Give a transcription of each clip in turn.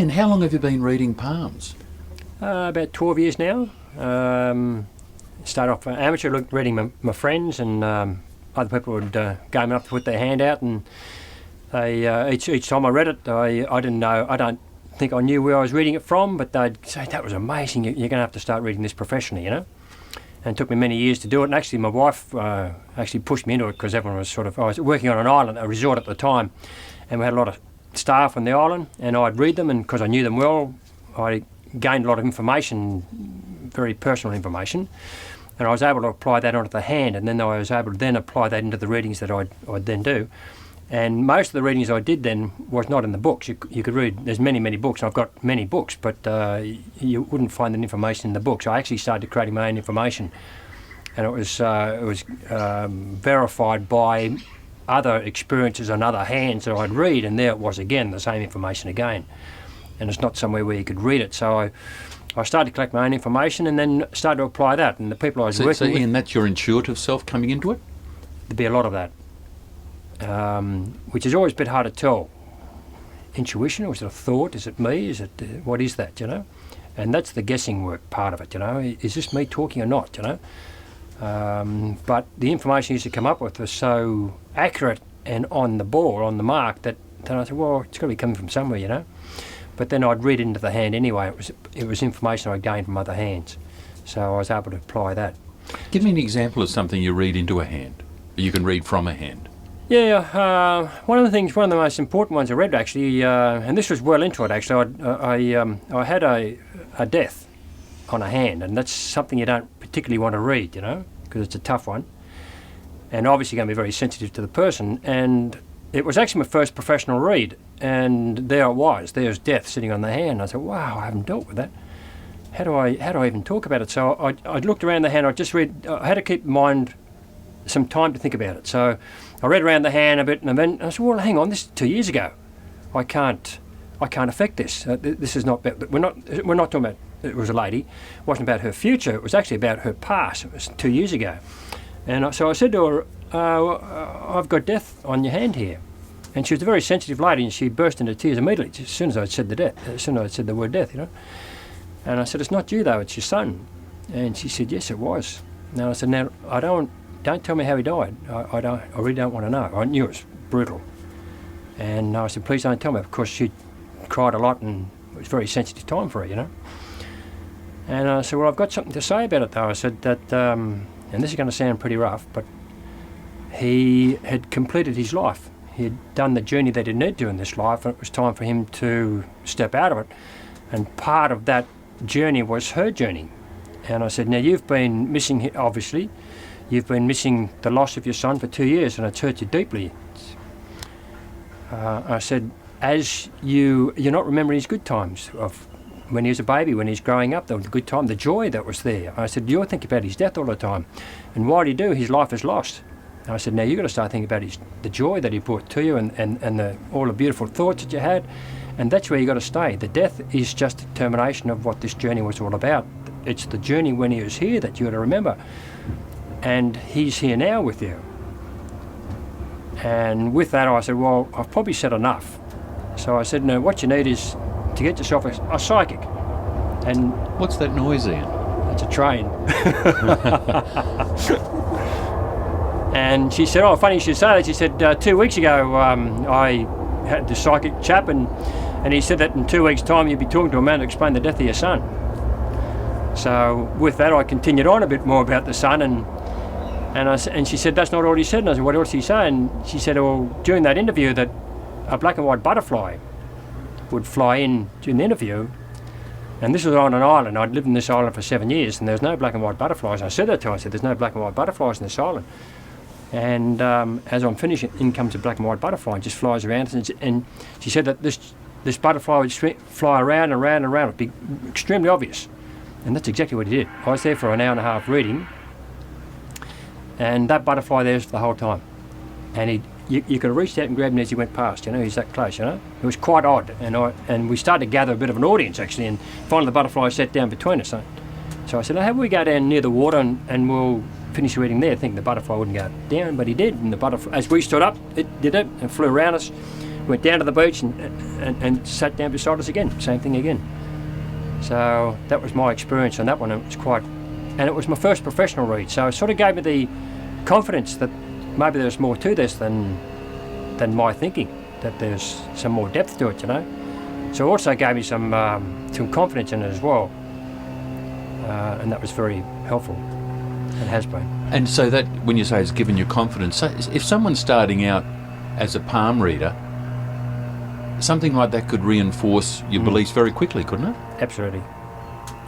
And how long have you been reading palms? About 12 years now. Started off amateur, reading my friends, and other people would game up to put their hand out, and they each time I read it, I didn't know. I don't think I knew where I was reading it from, but they'd say, "That was amazing. You're going to have to start reading this professionally," you know. And it took me many years to do it. And actually, my wife actually pushed me into it because everyone was I was working on an island, a resort at the time, and we had a lot of staff on the island, and I'd read them, and because I knew them well, I gained a lot of information, very personal information, and I was able to apply that onto the hand, and then I was able to then apply that into the readings that I'd then do. And most of the readings I did then was not in the books. You could read, there's many books, I've got many books, but you wouldn't find that information in the books. I actually started creating my own information, and it was verified by other experiences on other hands that I'd read, and there it was again, the same information again. And it's not somewhere where you could read it. So I started to collect my own information and then started to apply that. And the people I was working with... Ian, that's your intuitive self coming into it? There'd be a lot of that, which is always a bit hard to tell. Intuition, or is it a thought? Is it me? Is it what is that, you know? And that's the guessing work part of it, you know? Is this me talking or not, you know? But the information I used to come up with was so accurate and on the ball, on the mark, that then I said, well, it's got to be coming from somewhere, you know? But then I'd read into the hand anyway. It was information I gained from other hands, so I was able to apply that. Give me an example of something you read into a hand. You can read from a hand. Yeah, one of the most important ones I read actually, and this was well into it actually. I had a death on a hand, and that's something you don't particularly want to read, you know, because it's a tough one, and obviously going to be very sensitive to the person. And it was actually my first professional read, and there it was. There's death sitting on the hand. I said, wow, I haven't dealt with that. How do I even talk about it? So I looked around the hand. I had to keep in mind some time to think about it. So I read around the hand a bit, and then I said, well, hang on, this is 2 years ago. I can't affect this. This is not. We're not talking about. It was a lady. It wasn't about her future. It was actually about her past. It was 2 years ago. And so I said to her, I've got death on your hand here. And she was a very sensitive lady, and she burst into tears immediately as soon as I'd said the word death, you know. And I said, it's not you though, it's your son. And she said, yes, it was. And I said, now don't tell me how he died. I really don't want to know. I knew it was brutal. And I said, please don't tell me. Of course, she cried a lot, and it was a very sensitive time for her, you know. And I said, well, I've got something to say about it though. I said that, and this is going to sound pretty rough, but he had completed his life. He had done the journey that he needed to in this life, and it was time for him to step out of it. And part of that journey was her journey. And I said, now you've been missing, obviously, you've been missing the loss of your son for 2 years, and it's hurt you deeply. I said, as you're not remembering his good times of when he was a baby, when he's growing up, the good time, the joy that was there. I said, you're thinking about his death all the time. And why do you do? His life is lost. And I said, now you've got to start thinking about the joy that he brought to you, and all the beautiful thoughts that you had. And that's where you've got to stay. The death is just a termination of what this journey was all about. It's the journey when he was here that you got to remember. And he's here now with you. And with that I said, well, I've probably said enough. So I said, no, what you need is to get yourself a psychic. And what's that noise, Ian? It's a train. And she said, oh, funny you should say that. She said, 2 weeks ago I had the psychic chap, and he said that in 2 weeks' time you'd be talking to a man to explain the death of your son. So with that I continued on a bit more about the son, and she said, that's not all he said. And I said, what else did he say? And she said, well, during that interview that a black and white butterfly would fly in during the interview, and this was on an island. I'd lived in this island for 7 years, and there was no black and white butterflies. I said that to her. I said, there's no black and white butterflies in this island. And as I'm finishing, in comes a black and white butterfly and just flies around. And she said that this butterfly would fly around and around and around. It'd be extremely obvious. And that's exactly what he did. I was there for an hour and a half reading, and that butterfly there was the whole time. And you could have reached out and grabbed him as he went past, you know, he's that close, you know. It was quite odd. And we started to gather a bit of an audience, actually, and finally the butterfly sat down between us. So I said, how about we go down near the water and we'll finish reading there, thinking the butterfly wouldn't go down, but he did. And the butterfly, as we stood up, it did it and flew around us. went down to the beach and sat down beside us again, same thing again. So that was my experience on that one. It was and it was my first professional read, so it sort of gave me the confidence that maybe there's more to this than my thinking, that there's some more depth to it, you know. So it also gave me some confidence in it as well, and that was very helpful, and has been. And so that, when you say it's given you confidence, so if someone's starting out as a palm reader, something like that could reinforce your beliefs very quickly, couldn't it? Absolutely.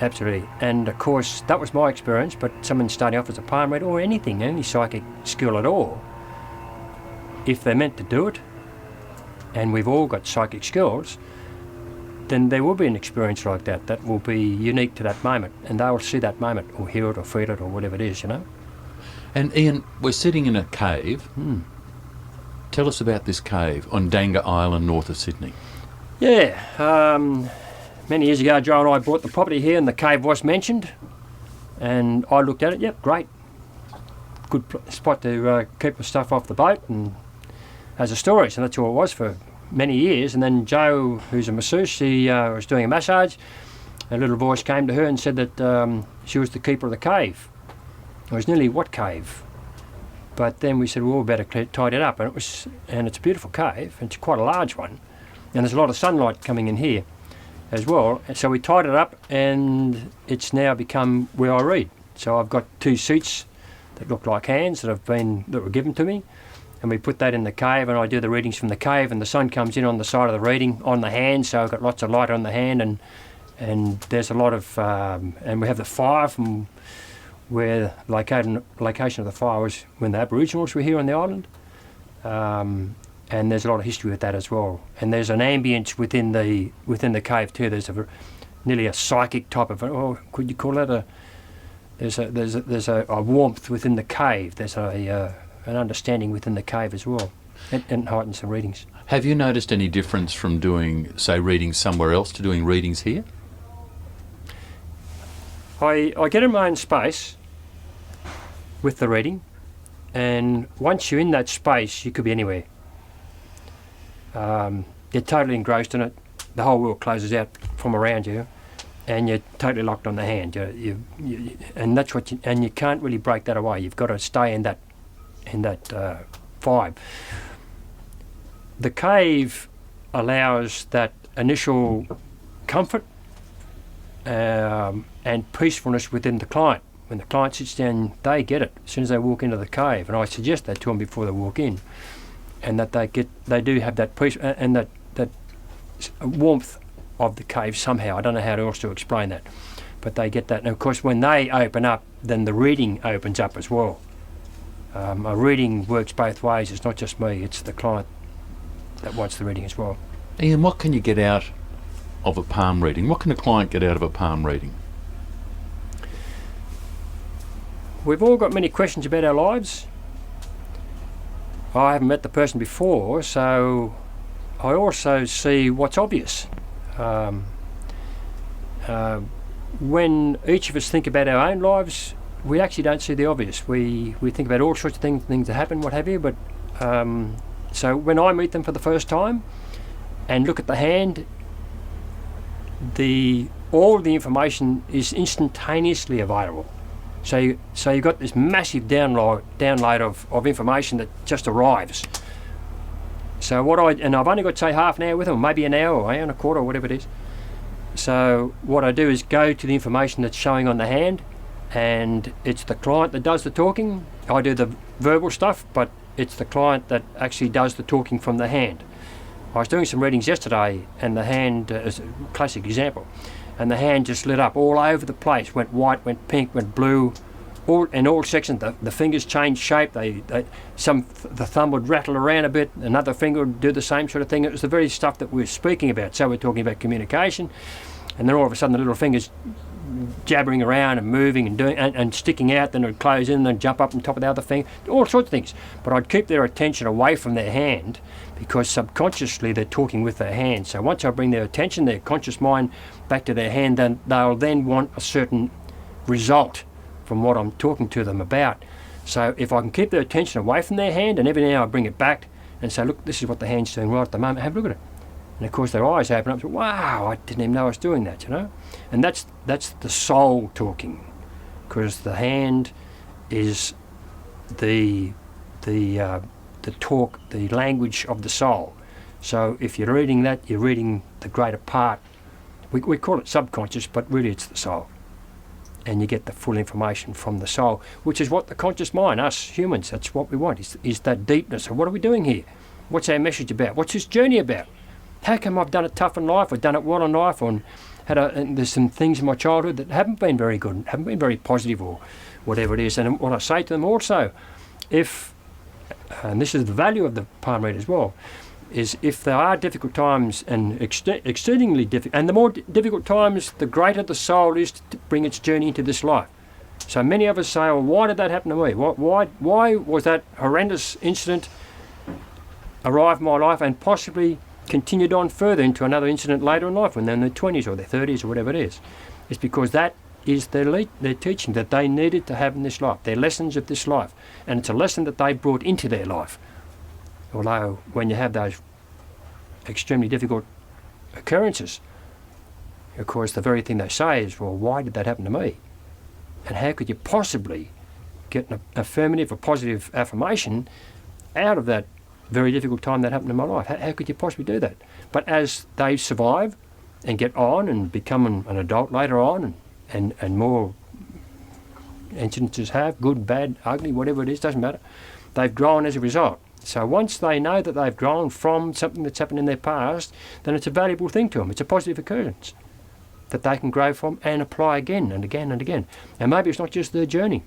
Absolutely. And of course, that was my experience, but someone starting off as a palm reader or anything, any psychic skill at all, if they're meant to do it, and we've all got psychic skills, then there will be an experience like that that will be unique to that moment, and they will see that moment or hear it or feel it or whatever it is, you know. And Ian, we're sitting in a cave. Tell us about this cave on Dangar Island, north of Sydney. Yeah, many years ago, Joe and I bought the property here, and the cave was mentioned, and I looked at it. Yep, great, good spot to keep the stuff off the boat and as a storage, and that's all it was for many years. And then Joe, who's a masseuse, she was doing a massage. A little voice came to her and said that she was the keeper of the cave. It was nearly what cave? But then we said, well, we better tidy it up, and it's a beautiful cave, and it's quite a large one, and there's a lot of sunlight coming in here as well. And so we tied it up, and it's now become where I read. So I've got 2 seats that look like hands that were given to me, and we put that in the cave, and I do the readings from the cave, and the sun comes in on the side of the reading on the hand, so I've got lots of light on the hand, and there's a lot of and we have the fire from where location of the fire was when the Aboriginals were here on the island, and there's a lot of history with that as well. And there's an ambience within the cave too. There's nearly a psychic type of, could you call that there's a warmth within the cave. There's an understanding within the cave as well, and heightens the readings. Have you noticed any difference from doing, say, readings somewhere else to doing readings here? I get in my own space with the reading, and once you're in that space, you could be anywhere. You're totally engrossed in it. The whole world closes out from around you, and you're totally locked on the hand. And that's what and you can't really break that away. You've got to stay in that vibe. The cave allows that initial comfort and peacefulness within the client. When the client sits down, they get it as soon as they walk into the cave, and I suggest that to them before they walk in, and that they do have that peace and that warmth of the cave somehow. I don't know how else to explain that, but they get that. And of course, when they open up, then the reading opens up as well. A reading works both ways. It's not just me; it's the client that wants the reading as well. Ian, what can you get out of a palm reading? What can a client get out of a palm reading? We've all got many questions about our lives. I haven't met the person before, so I also see what's obvious. When each of us think about our own lives, we actually don't see the obvious. We think about all sorts of things that happen, what have you, but so when I meet them for the first time and look at the hand, all the information is instantaneously available. So you've got this massive download of information that just arrives. So I've only got, say, half an hour with them, maybe an hour or and a quarter or whatever it is. So what I do is go to the information that's showing on the hand, and it's the client that does the talking. I do the verbal stuff, but it's the client that actually does the talking from the hand. I was doing some readings yesterday, and the hand is a classic example, and the hand just lit up all over the place, went white, went pink, went blue, in all sections. The fingers changed shape. The thumb would rattle around a bit, another finger would do the same sort of thing. It was the very stuff that we were speaking about. So we're talking about communication, and then all of a sudden the little fingers jabbering around and moving and doing and sticking out, then it would close in and then jump up on top of the other finger, all sorts of things. But I'd keep their attention away from their hand, because subconsciously they're talking with their hand. So once I bring their attention, their conscious mind, back to their hand, then they'll then want a certain result from what I'm talking to them about. So if I can keep their attention away from their hand, and every now I bring it back and say, look, this is what the hand's doing right at the moment, have a look at it. And of course their eyes open up and say, wow, I didn't even know I was doing that, you know. And that's the soul talking, because the hand is the talk, the language of the soul. So if you're reading that, you're reading the greater part. We call it subconscious, but really it's the soul. And you get the full information from the soul, which is what the conscious mind, us humans, that's what we want, is that deepness of what are we doing here? What's our message about? What's this journey about? How come I've done it tough in life, or done it well in life, and there's some things in my childhood that haven't been very good, haven't been very positive, or whatever it is. And what I say to them also, and this is the value of the palm reader as well, is if there are difficult times, and exceedingly difficult, and the more difficult times, the greater the soul is to bring its journey into this life. So many of us say, well, why did that happen to me? Why was that horrendous incident arrive in my life and possibly continued on further into another incident later in life when they're in their 20s or their 30s or whatever it is? It's because that is their teaching that they needed to have in this life, their lessons of this life. And it's a lesson that they brought into their life. Although when you have those extremely difficult occurrences, of course the very thing they say is, well, why did that happen to me? And how could you possibly get an affirmative or positive affirmation out of that very difficult time that happened in my life? How could you possibly do that? But as they survive and get on and become an adult later on, and more incidences have, good, bad, ugly, whatever it is, doesn't matter, they've grown as a result. So once they know that they've grown from something that's happened in their past, then it's a valuable thing to them. It's a positive occurrence that they can grow from and apply again and again and again. And maybe it's not just their journey.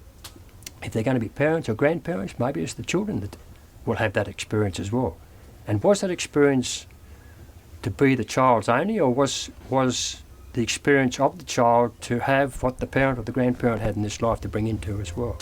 If they're going to be parents or grandparents, maybe it's the children that will have that experience as well. And was that experience to be the child's only, or was the experience of the child to have what the parent or the grandparent had in this life to bring into as well?